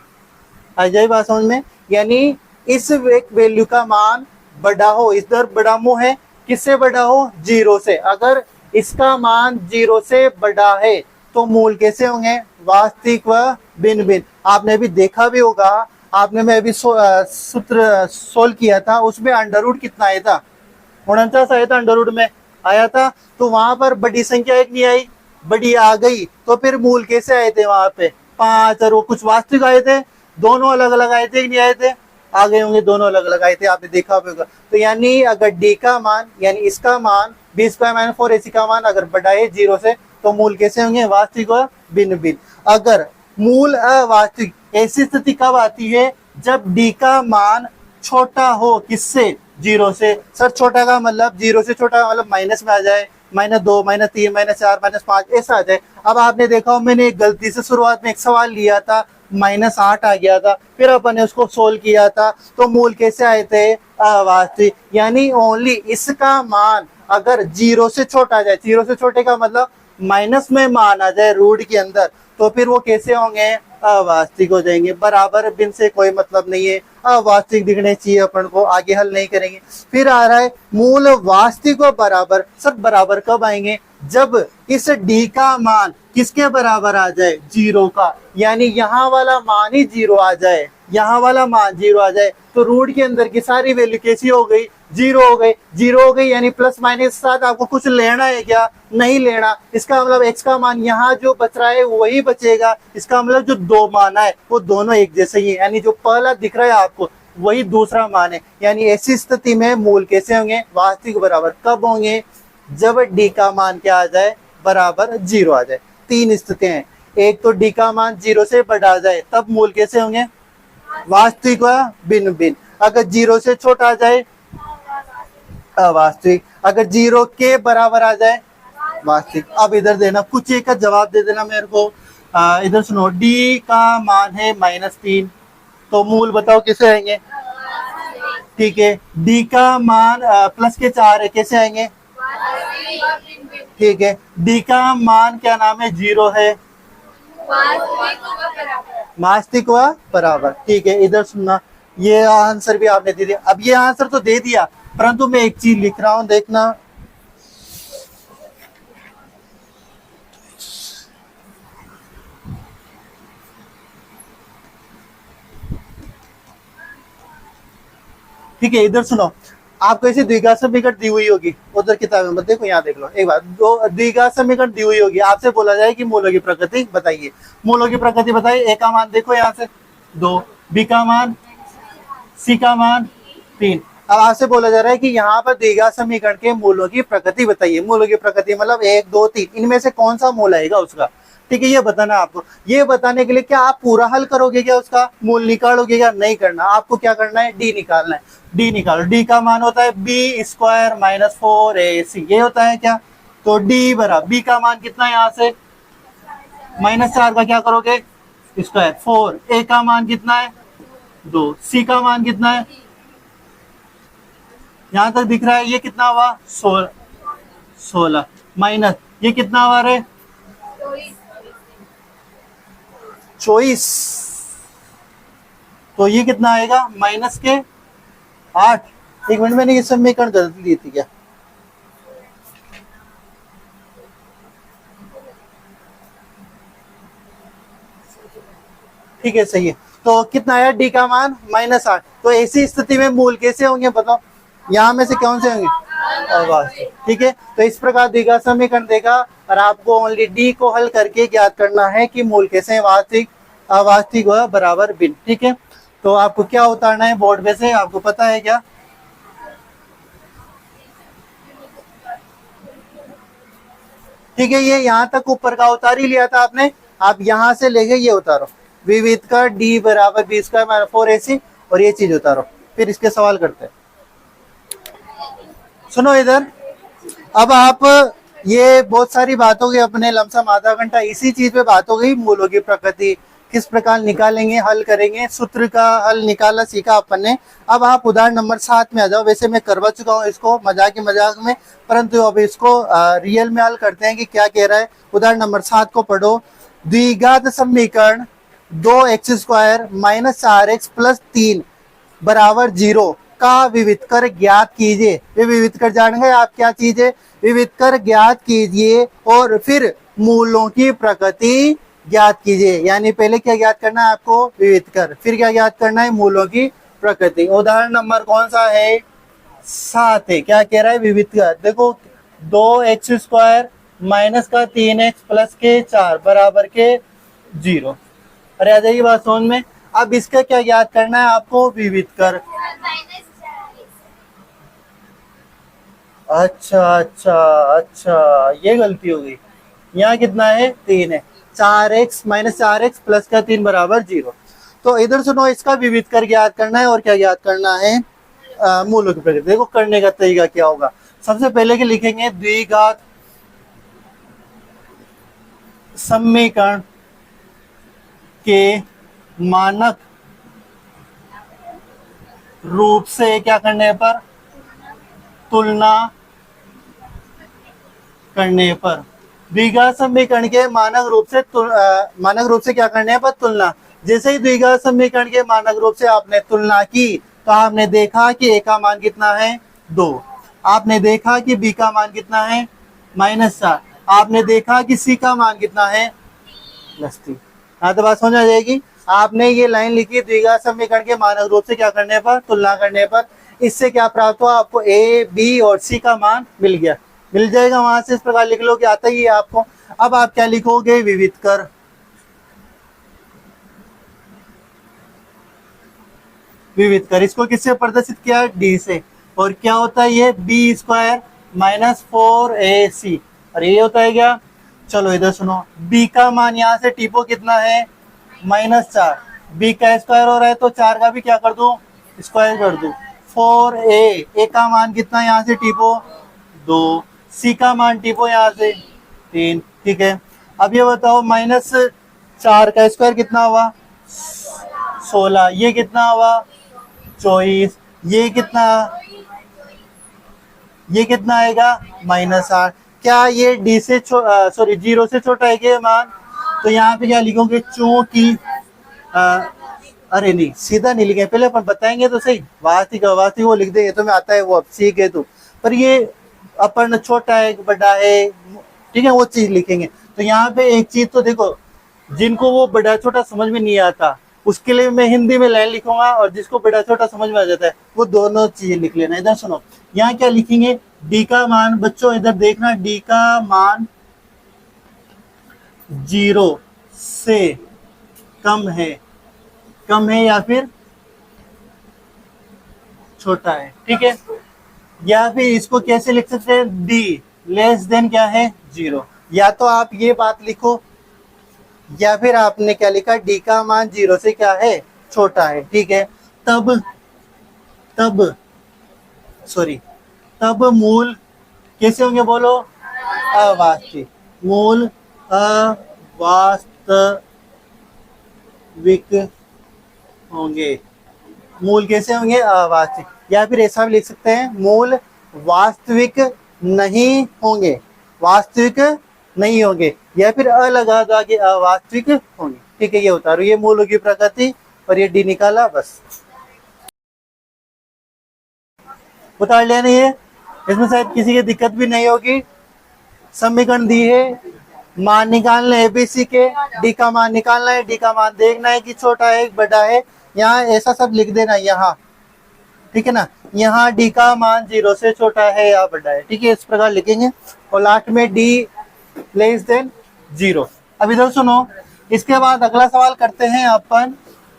आ जाए बात समझ में। यानी इस एक वैल्यू का मान बड़ा हो, इधर बड़ा मुंह है, किससे बड़ा हो, 0 से। अगर इसका मान 0 से बड़ा है तो मूल कैसे होंगे, वास्तविक व भिन्न भिन्न। आपने अभी देखा भी होगा, आपने मैं अभी सूत्र सोल्व किया था, उसमें अंडर रूट कितना आया था, 49 आया था, अंडर रूट में आया था। तो वहां पर बड़ी संख्या एक नहीं आई, बड़ी आ गई, तो फिर मूल कैसे आए थे वहां पे, 5, और वो कुछ वास्तविक आए थे, दोनों अलग अलग आए थे कि नहीं आए थे, आ गए होंगे, दोनों अलग अलग आए थे, आपने देखा होगा। तो यानी अगर d का मान, यानी इसका मान b² - 4ac का मान अगर बड़ा है 0 से, तो मूल कैसे होंगे, वास्तविक व भिन्न भिन्न। अगर मूल अवास्तविक, ऐसी स्थिति कब आती है, जब d का मान छोटा हो, किससे, जीरो से। सर छोटा का मतलब, जीरो से छोटा का मतलब माइनस में आ जाए, -2, -3, -4, -5 ऐसा आ जाए। अब आपने देखा हो मैंने एक गलती से शुरुआत में एक सवाल लिया था, -8 आ गया था, फिर अपन ने उसको सोल्व किया था, तो मूल कैसे आए थे? अवास्तविक। यानी ओनली इसका मान अगर जीरो से छोटा आ जाए, जीरो से छोटे का मतलब माइनस में मान आ जाए रूट के अंदर, तो फिर वो कैसे होंगे? अवास्तविक हो जाएंगे। बराबर बिन से कोई मतलब नहीं है, अवास्तविक दिखने चाहिए अपन को, आगे हल नहीं करेंगे। फिर आ रहा है मूल वास्तविक व बराबर। सर बराबर कब आएंगे? जब इस डी का मान किसके बराबर आ जाए? जीरो का। यानी यहाँ वाला मान ही जीरो आ जाए, यहाँ वाला मान जीरो आ जाए, तो रूट के अंदर की सारी वैल्यू कैसी हो गई? जीरो हो गई। जीरो हो गई यानी प्लस माइनस के साथ आपको कुछ लेना है क्या? नहीं लेना। इसका मतलब एक्स का मान यहाँ जो बच रहा है वही बचेगा। इसका मतलब जो दो मान है वो दोनों एक जैसे ही है, यानी जो पहला दिख रहा है आपको वही दूसरा मान है। यानी ऐसी स्थिति में मूल कैसे होंगे? वास्तविक बराबर। कब होंगे? जब डी का मान क्या आ जाए? बराबर जीरो आ जाए। तीन स्थितियां हैं, एक तो डी का मान जीरो से बढ़ा जाए, तब मूल कैसे होंगे? वास्तविक व भिन्न भिन्न। अगर जीरो से छोटा आ जाए, अवास्तविक। अगर जीरो के बराबर आ जाए, वास्तविक। अब इधर देना, कुछ एक का जवाब दे देना मेरे को। इधर सुनो, डी का मान है -3, तो मूल बताओ कैसे आएंगे? ठीक है। डी का मान प्लस के 4 है, कैसे आएंगे? ठीक है। डी का मान क्या नाम है? जीरो है, वास्तविक व बराबर। ठीक है। इधर सुनना, ये आंसर भी आपने दे दिया। अब ये आंसर तो दे दिया, परंतु मैं एक चीज लिख रहा हूं, देखना। ठीक है। इधर सुनो, आपको ऐसी द्विघात समीकरण दी हुई होगी उधर किताब में, देखो यहाँ देख लो एक बार। दो द्विघात समीकरण दी हुई होगी, आपसे बोला जाए कि मूलों की प्रकृति बताइए। मूलों की प्रकृति बताइए। ए का मान देखो यहाँ से 2, बी का मान, सी का मान 3। अब आपसे बोला जा रहा है कि यहाँ पर द्विघात समीकरण के मूलों की प्रकृति बताइए। मूलों की प्रकृति मतलब 1, 2, 3, इनमें से कौन सा मूल आएगा उसका। ठीक है, ये बताना आपको। ये बताने के लिए क्या आप पूरा हल करोगे क्या? उसका मूल निकालोगे क्या? नहीं करना। आपको क्या करना है? डी निकालना है। डी निकालो। डी का मान होता है b² - 4ac, ये होता है क्या? तो डी बराबर, बी का मान कितना है यहाँ से? -4 का क्या करोगे? स्क्वायर 4। ए का मान कितना है? 2। सी का मान कितना है? यहां तक दिख रहा है, ये कितना हुआ? 16 माइनस ये कितना हुआ रे? 24। तो ये कितना आएगा? माइनस के 8। एक मिनट, मैंने ये समीकरण गलती दी थी क्या? ठीक है, सही है। तो कितना आया डी का मान? -8। तो ऐसी स्थिति में मूल कैसे होंगे बताओ? यहाँ में से कौन से होंगे? अवास्तविक। ठीक है। तो इस प्रकार द्विघात समीकरण देगा और आपको ओनली डी को हल करके ज्ञात करना है कि मूल कैसे हैं? वास्तविक, अवास्तविक व बराबर भिन्न। ठीक है। तो आपको क्या उतारना है बोर्ड पे से, आपको पता है क्या? ठीक है, ये यहाँ तक ऊपर का उतार ही लिया था आपने। आप यहाँ से लेके ये उतारो, विविध का डी बराबर b² - 4ac, और ये चीज उतारो, फिर इसके सवाल करते हैं। सुनो इधर, अब आप ये बहुत सारी बात हो गई, अपने लमसम आधा घंटा इसी चीज पे बात हो गई। मूलों की प्रकृति किस प्रकार निकालेंगे, हल करेंगे, सूत्र का हल निकाला सीखा अपन ने। अब आप उदाहरण नंबर 7 में आ जाओ। वैसे मैं करवा चुका हूँ इसको मजाक में, परंतु अब इसको रियल में हल करते हैं कि क्या कह रहा है। उदाहरण नंबर 7 को पढ़ो। द्विघात समीकरण 2x² - 4x + 3 बराबर 0 का विविध कर ज्ञात कीजिए। ये विविध कर जान गए आप क्या चीज है? विविध कर ज्ञात कीजिए और फिर मूलों की प्रकृति ज्ञात कीजिए। यानी पहले क्या ज्ञात करना है आपको? विविध कर, फिर क्या ज्ञात करना है? मूलों की प्रकृति। उदाहरण नंबर कौन सा है? 7 है। क्या कह रहा है? विविध कर। देखो 2x² - 3x + के 4 बराबर के 0। अरे आ जाइए बात समझ में। अब इसका क्या ज्ञात करना है आपको? विविध कर। अच्छा, ये गलती हो गई। यहाँ कितना है? 3 है। 4x - 4x + का 3 बराबर 0। तो इधर सुनो, इसका विविध कर ज्ञात करना है और क्या ज्ञात करना है? मूलों की प्रकृति। देखो करने का तरीका क्या होगा, सबसे पहले के लिखेंगे द्विघात समीकरण के मानक रूप से क्या करने पर, तुलना करने पर। द्विघात समीकरण के मानक रूप से मानक रूप से क्या करने पर, तुलना। जैसे ही द्विघात समीकरण के मानक रूप से आपने तुलना की तो आपने देखा कि ए का मान कितना है 2, आपने देखा कि बी का मान कितना है -4, आपने देखा कि सी का मान कितना है +3। हाँ तो बात समझ आ जाएगी। आपने ये लाइन लिखी द्विघात समीकरण के मानक रूप से क्या करने पर, तुलना करने पर। इससे क्या प्राप्त हुआ, आपको ए बी और सी का मान मिल गया, मिल जाएगा वहां से। इस प्रकार लिख लो कि आता ही है आपको। अब आप क्या लिखोगे, विविध कर। विविध कर, इसको किससे प्रदर्शित किया, डी से। और क्या होता है ये, बी स्क्वायर -4ac, और ये होता है क्या। चलो इधर सुनो, b का मान यहाँ से टिपो कितना है -4, b का स्क्वायर हो रहा है तो 4 का भी क्या कर दूं, स्क्वायर कर दूं। 4a का मान कितना यहाँ से टिपो 2, c का मान टिपो यहाँ से 3। ठीक है, अब ये बताओ -4 का स्क्वायर कितना हुआ 16, ये कितना हुआ 24, ये कितना आएगा -8। क्या ये डी से सॉरी 0 से छोटा है क्या मान, तो यहाँ पे क्या लिखोगे, चूंकि अरे नहीं सीधा नहीं लिखे, पहले अपन बताएंगे तो सही, वास्तविक अवास्तविक वो लिख देंगे, तुम्हें आता है वो, अब सीख है तो। पर ये अपन छोटा है बड़ा है, ठीक है, वो चीज लिखेंगे। तो यहाँ पे एक चीज तो देखो, जिनको वो बड़ा छोटा समझ में नहीं आता उसके लिए मैं हिंदी में लाइन लिखूंगा, और जिसको बड़ा छोटा समझ में आ जाता है वो दोनों चीजें लिख लेना। इधर सुनो, यहाँ क्या लिखेंगे, डी का मान, बच्चों इधर देखना, डी का मान 0 से कम है या फिर छोटा है। ठीक है, या फिर इसको कैसे लिख सकते हैं, डी लेस देन क्या है 0। या तो आप ये बात लिखो, या फिर आपने क्या लिखा, डी का मान 0 से क्या है, छोटा है। ठीक है, तब मूल कैसे होंगे, बोलो, अवास्तविक। मूल अवास्तविक होंगे। मूल कैसे होंगे, अवास्तविक। या फिर ऐसा भी लिख सकते हैं, मूल वास्तविक नहीं होंगे, वास्तविक नहीं होंगे, या फिर लगा दो आगे, अवास्तविक होंगे। ठीक है, ये उतारो, ये मूलों की प्रकृति, और ये डी निकाला, बस उतार लेना है। इसमें शायद किसी की दिक्कत भी नहीं होगी। समीकरण दी है, मान निकालना है एबीसी के, डी का मान निकालना है, डी का मान देखना है कि छोटा है बड़ा है, यहाँ ऐसा सब लिख देना यहाँ। ठीक है ना, यहाँ डी का मान 0 से छोटा है या बड़ा है। ठीक है, इस प्रकार लिखेंगे, और लास्ट में डी लेस देन 0। अब इधर सुनो, इसके बाद अगला सवाल करते हैं अपन।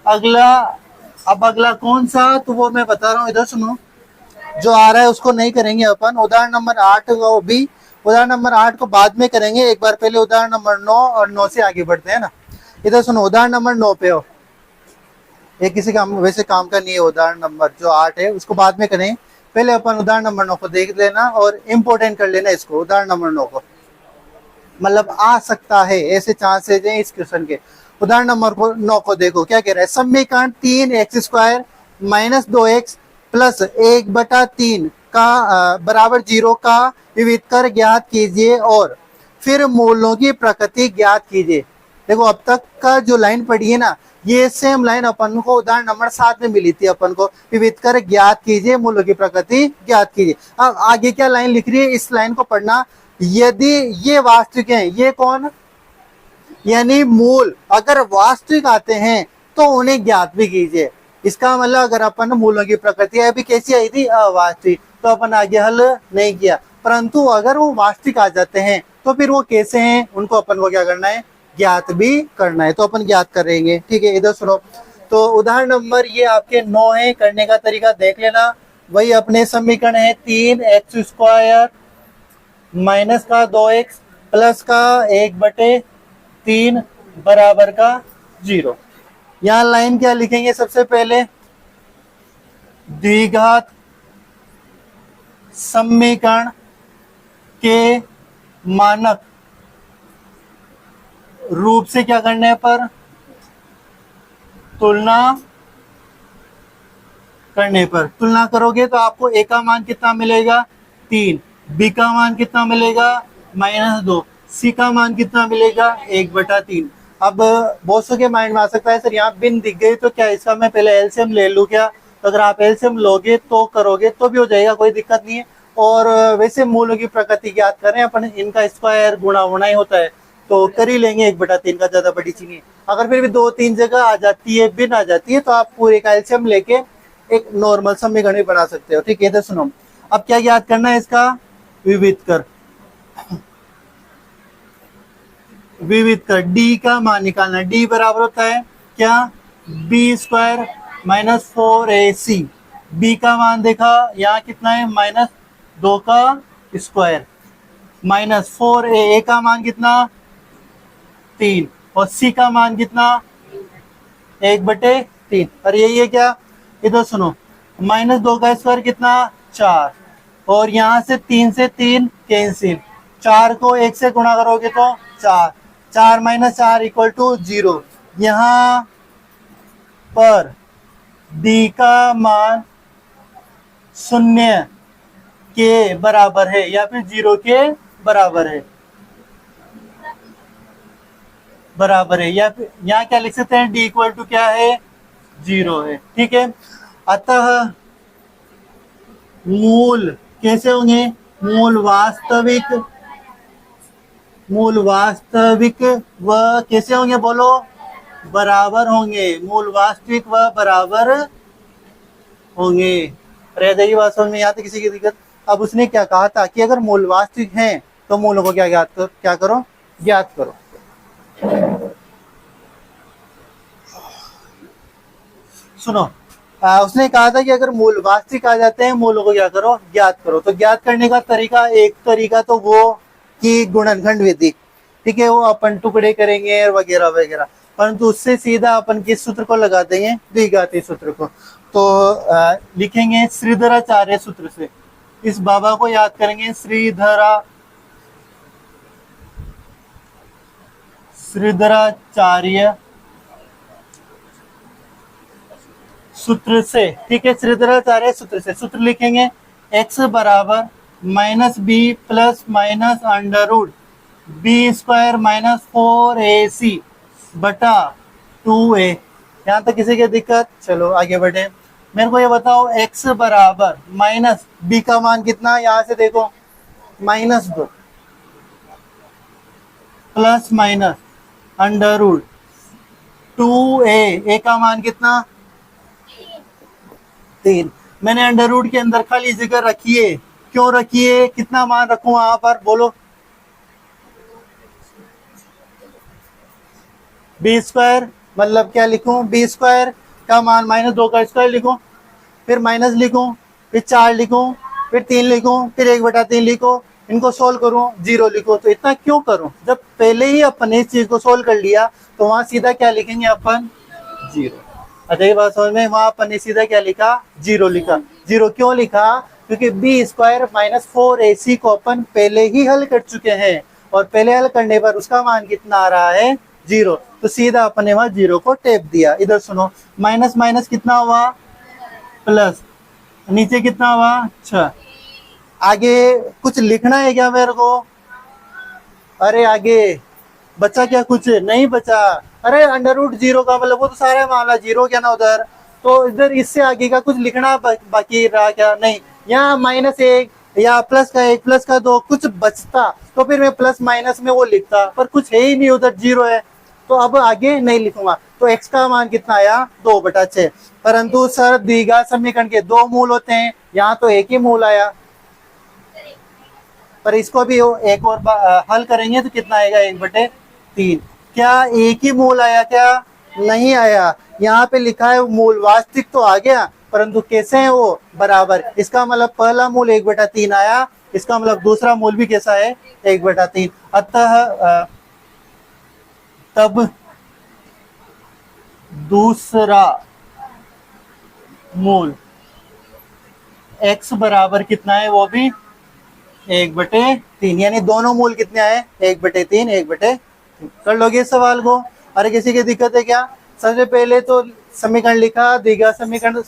अगला कौन सा, तो वो मैं बता रहा हूँ, इधर सुनो। जो आ रहा है उसको नहीं करेंगे अपन, उदाहरण नंबर 8 को भी, उदाहरण नंबर 8 को बाद में करेंगे। एक बार पहले उदाहरण नंबर 9 और 9 से आगे बढ़ते हैं ना। इधर सुनो, उदाहरण नंबर 9 पे हो, ये किसी काम वैसे काम का नहीं है। उदाहरण नंबर जो 8 है उसको बाद में करें, पहले अपन उदाहरण नंबर 9 को देख लेना और इम्पोर्टेंट कर लेना इसको। उदाहरण नंबर 9 को, मतलब आ सकता है, ऐसे चांसेज हैं इस क्वेश्चन के। उदाहरण नंबर 9 को देखो, क्या कह रहा है, समीकरण 3x² - 2x + 1/3 का बराबर 0 का विविध कर ज्ञात कीजिए, और फिर मूलों की प्रकृति ज्ञात कीजिए। देखो अब तक का जो लाइन पढ़ी है ना, ये सेम लाइन अपन को उदाहरण नंबर 7 में मिली थी अपन को, विविध कर ज्ञात कीजिए, मूलों की प्रकृति ज्ञात कीजिए। अब आगे क्या लाइन लिख रही है, इस लाइन को पढ़ना, यदि ये वास्तविक है, ये कौन, यानी मूल अगर वास्तविक आते हैं तो उन्हें ज्ञात भी कीजिए। इसका मतलब अगर अपन मूलों की प्रकृति अभी कैसी आई थी, अवास्तविक, तो अपन आगे हल नहीं किया। परंतु अगर वो वास्तविक आ जाते हैं तो फिर वो कैसे हैं, उनको अपन को क्या करना है, ज्ञात भी करना है। तो अपन ज्ञात करेंगे। ठीक है, इधर सुनो, तो उदाहरण नंबर ये आपके 9 है, करने का तरीका देख लेना। वही अपने समीकरण है 3x² - 2x + 1/3 बराबर का 0। यहाँ लाइन क्या लिखेंगे, सबसे पहले द्विघात समीकरण के मानक रूप से क्या करने पर तुलना करने पर तुलना करोगे तो आपको ए का मान कितना मिलेगा 3, बी का मान कितना मिलेगा -2, सी का मान कितना मिलेगा 1/3। अब बहुत के माइंड में आ सकता है सर यहाँ बिन दिख गई तो क्या इसका मैं पहले एलसीएम ले लूँ क्या? तो अगर आप एलसीएम लोगे तो करोगे तो भी हो जाएगा, कोई दिक्कत नहीं है। और वैसे मूलों की प्रकृति ज्ञात करें अपन, इनका स्क्वायर गुणा होना ही होता है, तो कर ही लेंगे 1/3 का, ज्यादा बड़ी चीज नहीं है। अगर फिर भी 2-3 जगह आ जाती है, बिन आ जाती है, तो आप पूरे का एलसीएम लेके एक नॉर्मल समीकरण भी बना सकते हो। ठीक है, तो सुनो अब क्या याद करना है इसका, विविध कर डी का मान निकालना है। डी बराबर होता है क्या, b² -4ac। बी का मान देखा यहाँ कितना है -2 का स्क्वायर -4a का मान कितना 3 और सी का मान कितना 1/3। और यही है क्या, इधर सुनो -2 का स्क्वायर कितना 4 और यहाँ से 3 से 3 कैंसिल, 4 को 1 से गुणा करोगे तो 4, 4 - 4 = 0। यहाँ पर डी का मान 0 के बराबर है या फिर 0 के बराबर है या फिर यहाँ क्या लिख सकते हैं, डी = क्या है 0 है। ठीक है, अतः मूल कैसे होंगे, मूल वास्तविक व कैसे होंगे बोलो, बराबर होंगे। मूल वास्तविक व बराबर होंगे। रह जाएगी बात समझ में, यहाँ तक किसी की दिक्कत? अब उसने क्या कहा था कि अगर मूल वास्तविक हैं तो मूलों को क्या करो ज्ञात करो। सुनो उसने कहा था कि अगर मूल वास्तविक आ जाते हैं मूलों को क्या करो ज्ञात करो। तो ज्ञात करने का तरीका, एक तरीका तो वो कि गुणनखंड विधि, ठीक है, वो अपन टुकड़े करेंगे वगैरह वगैरह, परंतु उससे सीधा अपन किस सूत्र को लगा देंगे, द्विघाती सूत्र को। तो लिखेंगे श्रीधराचार्य सूत्र से, इस बाबा को याद करेंगे श्रीधराचार्य सूत्र से। ठीक है, श्रीधराचार्य सूत्र से सूत्र लिखेंगे x बराबर -b plus minus √ b² -4ac बटा 2a। यहाँ तक किसी की दिक्कत? चलो आगे बढ़े। मेरे को ये बताओ x बराबर -b का मान कितना, यहाँ से देखो -2 प्लस माइनस √ 2a, a का मान कितना 3। मैंने √ के अंदर खाली जगह रखी है, क्यों रखी है, कितना मान रखूं वहां पर बोलो, b² मतलब क्या लिखूं, b² का मान -2 का स्क्वायर लिखूं, फिर माइनस लिखूं, फिर 4 लिखूं, फिर 3 लिखूं, फिर 1/3 लिखो, इनको सोल्व करूं 0 लिखो। तो इतना क्यों करूं, जब पहले ही अपन इस चीज को सोल्व कर लिया तो वहां सीधा क्या लिखेंगे अपन 0। अच्छा ये बात समझ में, वहां अपन ने सीधा क्या लिखा 0 लिखा। 0 क्यों लिखा, क्योंकि b² -4ac को अपन पहले ही हल कर चुके हैं और पहले हल करने पर उसका मान कितना आ रहा है 0, तो सीधा अपन ने वहां 0 को टेप दिया। इधर सुनो माइनस माइनस कितना हुआ प्लस, नीचे कितना हुआ 6। आगे कुछ लिखना है क्या मेरे को, अरे आगे बचा क्या, कुछ नहीं बचा। अरे √0 का मतलब वो तो सारा मामला 0 क्या ना उधर, तो इधर इससे आगे का कुछ लिखना बाकी रहा क्या, नहीं। यहाँ -1 या प्लस का 1 प्लस का 2 कुछ बचता तो फिर मैं प्लस माइनस में वो लिखता, पर कुछ है ही नहीं, उधर 0 है, तो अब आगे नहीं लिखूंगा। तो x का मान कितना आया 2/6। परंतु सर द्विघात समीकरण के 2 मूल होते हैं, यहाँ तो एक ही मूल आया, पर इसको भी एक और हल करेंगे तो कितना आएगा 1/3। क्या एक ही मूल आया क्या, नहीं आया। यहाँ पे लिखा है मूल वास्तविक तो आ गया, परंतु कैसे है वो बराबर। इसका मतलब पहला मूल 1/3 आया, इसका मतलब दूसरा मूल भी कैसा है 1/3। अतः तब दूसरा मूल x बराबर कितना है, वो भी 1/3, यानी दोनों मूल कितने आए, 1/3 1/3। कर लोगे इस सवाल को? अरे किसी की दिक्कत है क्या? सबसे पहले तो समीकरण लिखा, दीर्घ समीकरण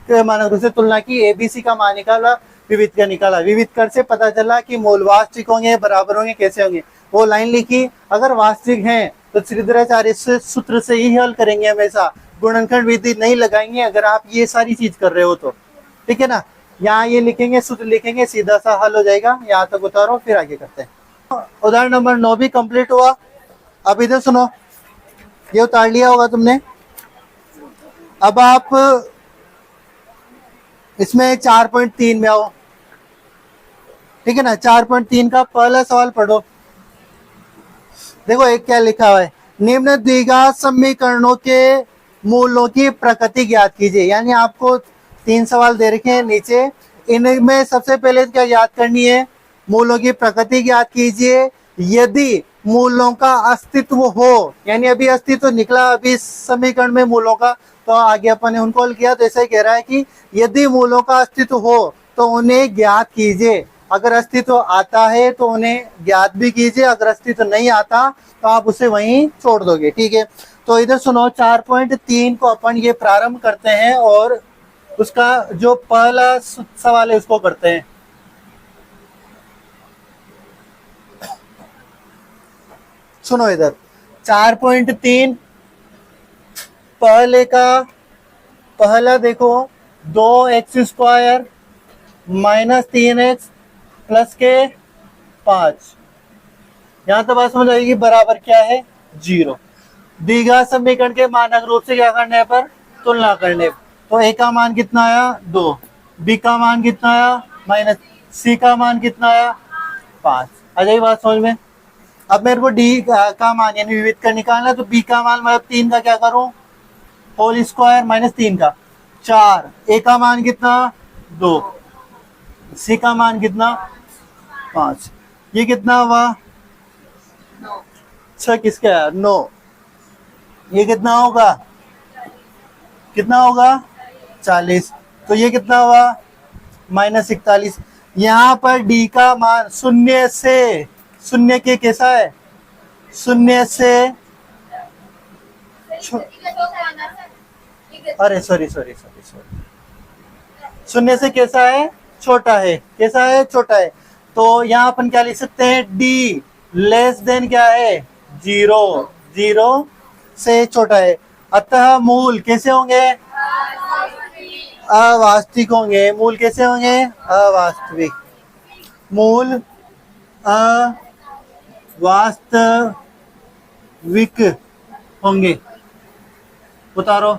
के मानक रूप से तुलना की, एबीसी का मान निकाला, विविध का निकाला। विविध कर से पता चला कि मूल वास्तविक होंगे, बराबर होंगे, कैसे होंगे, वो लाइन लिखी। अगर वास्तविक हैं तो श्रीधराचार्य सूत्र से ही हल करेंगे हमेशा, गुणनखंड विधि नहीं लगाएंगे अगर आप ये सारी चीज कर रहे हो तो, ठीक है ना। यहाँ ये लिखेंगे, सूत्र लिखेंगे, सीधा सा हल हो जाएगा। यहाँ तक उतारो, फिर आगे करते हैं। उदाहरण नंबर 9 भी कंप्लीट हुआ। अब इधर सुनो, ये उतार लिया होगा तुमने। अब आप इसमें 4.3 में आओ, ठीक है ना। 4.3 का पहला सवाल पढ़ो। देखो एक क्या लिखा हुआ है, निम्न द्विघात समीकरणों के मूलों की प्रकृति ज्ञात कीजिए। यानी आपको 3 सवाल दे रखे हैं नीचे, इनमें सबसे पहले क्या याद करनी है, मूलों की प्रकृति ज्ञात कीजिए। यदि मूलों का अस्तित्व हो, यानी अभी अस्तित्व निकला अभी समीकरण में मूलों का, तो आगे अपन ने उनको हल किया। तो ऐसा ही कह रहा है कि यदि मूलों का अस्तित्व हो तो उन्हें ज्ञात कीजिए। अगर अस्तित्व आता है तो उन्हें ज्ञात भी कीजिए, अगर अस्तित्व नहीं आता तो आप उसे वहीं छोड़ दोगे, ठीक है। तो इधर सुनो, 4.3 को अपन ये प्रारंभ करते हैं और उसका जो पहला सवाल है उसको करते हैं। सुनो इधर 4.3 पहले का पहला देखो, 2x² माइनस 3x प्लस के 5। यहां तो बात समझ आएगी, बराबर क्या है 0। द्विघात समीकरण के मानक रूप से क्या करने पर तुलना करने। तो a का मान कितना आया 2, b का मान कितना आया माइनस, c का मान कितना आया 5। आ जाइए बात समझ में। अब मेरे को d का मान यानी विविध का निकालना, तो b का मान मतलब 3 का क्या करूं, होल स्क्वायर माइनस 3 का 4। a का मान कितना 2, c का मान कितना 5। ये कितना हुआ 6, किसका 9। ये कितना होगा, कितना होगा 40। तो ये कितना हुआ माइनस 41। यहाँ पर d का मान शून्य से, शून्य के कैसा है, शून्य से अरे सॉरी, शून्य से कैसा है, छोटा है। कैसा है, छोटा है। तो यहाँ अपन क्या लिख सकते हैं, d लेस देन क्या है 0, 0 से छोटा है। अतः मूल कैसे होंगे, अवास्तविक होंगे। मूल कैसे होंगे, अवास्तविक। मूल अवास्तविक होंगे। उतारो,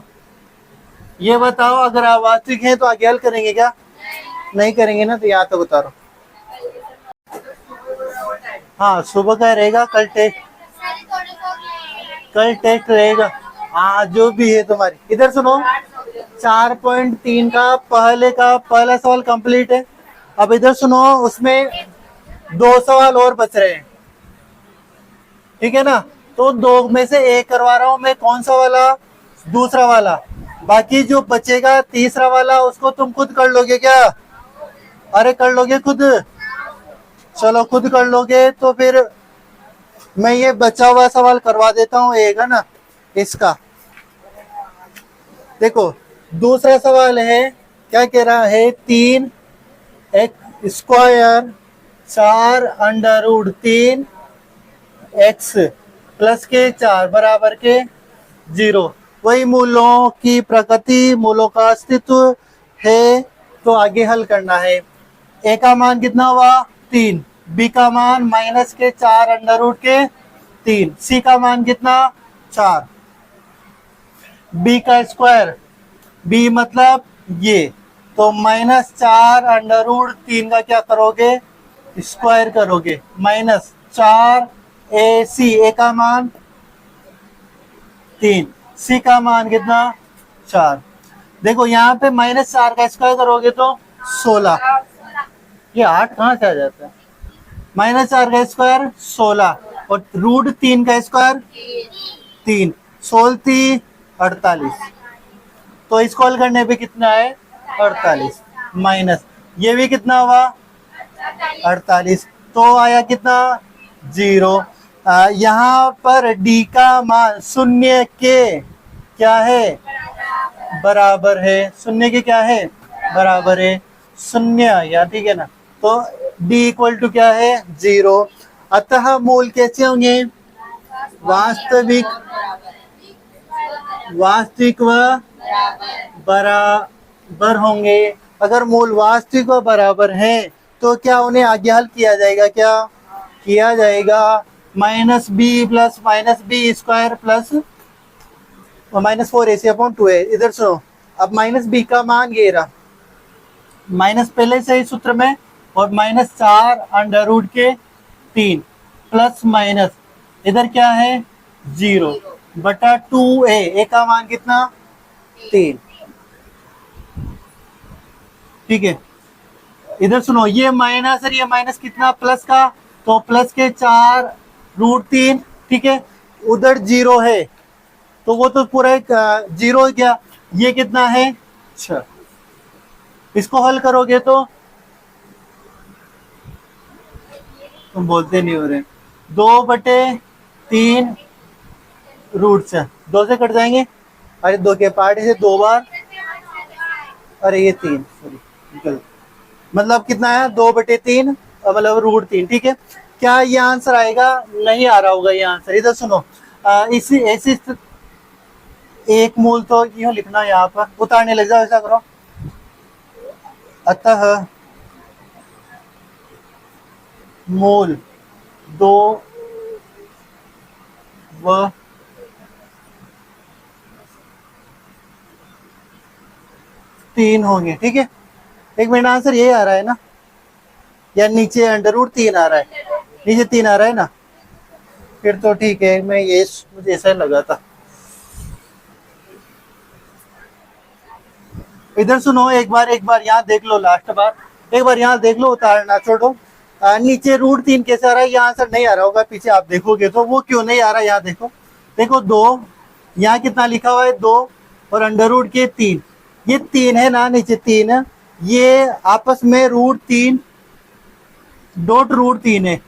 ये बताओ अगर अवास्तविक है तो आगे हल करेंगे क्या, नहीं करेंगे ना। तो यहाँ तक उतारो। हाँ सुबह का रहेगा, कल टेस्ट रहेगा। हाँ जो भी है तुम्हारी। इधर सुनो, 4.3 का पहला सवाल कंप्लीट है। अब इधर सुनो, उसमें 2 सवाल और बच रहे हैं, ठीक है ना। तो 2 में से एक करवा रहा हूं मैं, कौन सा वाला, दूसरा वाला। बाकी जो बचेगा तीसरा वाला, उसको तुम खुद कर लोगे क्या, अरे कर लोगे खुद, चलो खुद कर लोगे। तो फिर मैं ये बचा हुआ सवाल करवा देता हूँ एक, है ना। इसका देखो, दूसरा सवाल है, क्या कह रहा है, 3x² 4√3 x प्लस के 4 बराबर के 0। वही मूलों की प्रकृति, मूलों का अस्तित्व है। तो आगे हल करना है। a का मान कितना हुआ 3, b का मान माइनस के 4√3, c का मान कितना 4, b का स्क्वायर, b मतलब ये, तो माइनस 4√3 का क्या करोगे, स्क्वायर करोगे, माइनस 4ac, a का मान 3, c का मान कितना 4। देखो यहाँ पे माइनस 4 का स्क्वायर करोगे तो 16, ये 8 कहाँ से आ जाता है, माइनस 4 का स्क्वायर 16 और √3 का स्क्वायर 3, 16 48। तो इसको हल करने पे कितना है 48 माइनस, ये भी कितना हुआ 48, तो आया कितना 0। यहाँ पर डी का मान शून्य के क्या है बराबर है, शून्य के क्या है बराबर है शून्य, या ठीक है ना। तो डी इक्वल टू क्या है 0। अतः मूल कैसे होंगे वास्तविक, वास्तविक व बराबर होंगे। अगर मूल वास्तविक व बराबर है तो क्या उन्हें आगे हल किया जाएगा, क्या किया जाएगा minus B plus minus B square plus minus 4ac/2a। इधर सुनो, अब माइनस बी का मान ये रहा, माइनस पहले से ही सूत्र में, और -4√3 प्लस माइनस इधर क्या है 0/2a, ए का मान कितना 3, ठीक है। इधर सुनो, ये माइनस और ये माइनस कितना प्लस का, तो प्लस के 4√3, ठीक है। उधर 0 है तो वो तो पूरा एक 0 हो गया। ये कितना है 6, इसको हल करोगे तो तुम बोलते नहीं हो रहे, 2/3 2 से कट जाएंगे, अरे 2 के पार्ट से 2 बार, अरे ये 3 सॉरी निकल, मतलब कितना है 2/3 मतलब √3, ठीक है। क्या ये आंसर आएगा, नहीं आ रहा होगा ये आंसर। इधर सुनो, इसी ऐसी एक मूल तो यूं लिखना, यहाँ पर उतारने लग जाओ, ऐसा करो। अतः मूल 2 व 3 होंगे, ठीक है। एक मिनट, आंसर ये आ रहा है ना, या नीचे √3 आ रहा है, नीचे 3 आ रहा है ना, फिर तो ठीक है। मैं ये मुझे ऐसा लगा था। इधर सुनो, एक बार यहाँ देख लो, लास्ट बार एक बार यहाँ देख लो, उतारना छोड़ो। नीचे √3 कैसे आ रहा है, ये आंसर नहीं आ रहा होगा, पीछे आप देखोगे तो वो क्यों नहीं आ रहा है। यहाँ देखो, देखो 2, यहाँ कितना लिखा हुआ है 2, और √3, ये 3 है ना, नीचे 3, ये आपस में √3 डॉट √3 है,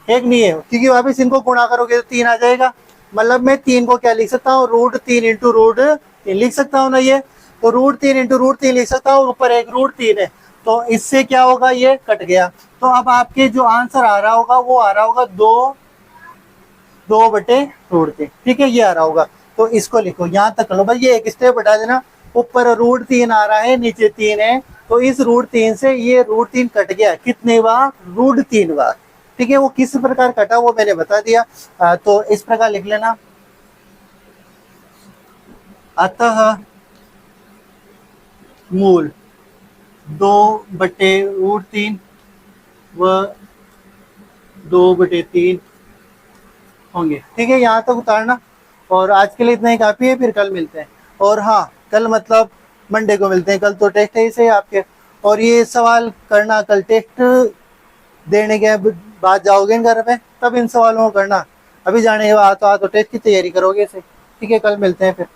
एक नहीं है, क्योंकि वापिस इनको गुणा करोगे तो 3 आ जाएगा। मतलब मैं 3 को क्या लिख सकता हूँ √3 इंटू √3 लिख सकता हूँ ना, ये तो √3 इंटू √3 लिख सकता हूँ, ऊपर एक √3 है, तो इससे क्या होगा ये कट गया। तो अब आपके जो आंसर आ रहा होगा वो आ रहा होगा 2/√3, ठीक है, ये आ रहा होगा। तो इसको लिखो, यहाँ तक लो भाई, ये एक स्टेप बता देना। ऊपर √3 आ रहा है, नीचे 3 है, तो इस √3 से ये √3 कट गया, कितने बार √3 बार, ठीक है। वो किस प्रकार कटा वो मैंने बता दिया। तो इस प्रकार लिख लेना, अतः मूल 2/√3 व 2/3 होंगे, ठीक है। यहाँ तक उतारना, और आज के लिए इतना ही काफी है, फिर कल मिलते हैं। और हाँ, कल मतलब मंडे को मिलते हैं, कल तो टेस्ट है इसे आपके, और ये सवाल करना, कल टेस्ट देने के बाद जाओगे घर पे, तब इन सवालों को करना। अभी जाने के बाद तो टेस्ट की तैयारी करोगे इसे, ठीक है। कल मिलते हैं फिर।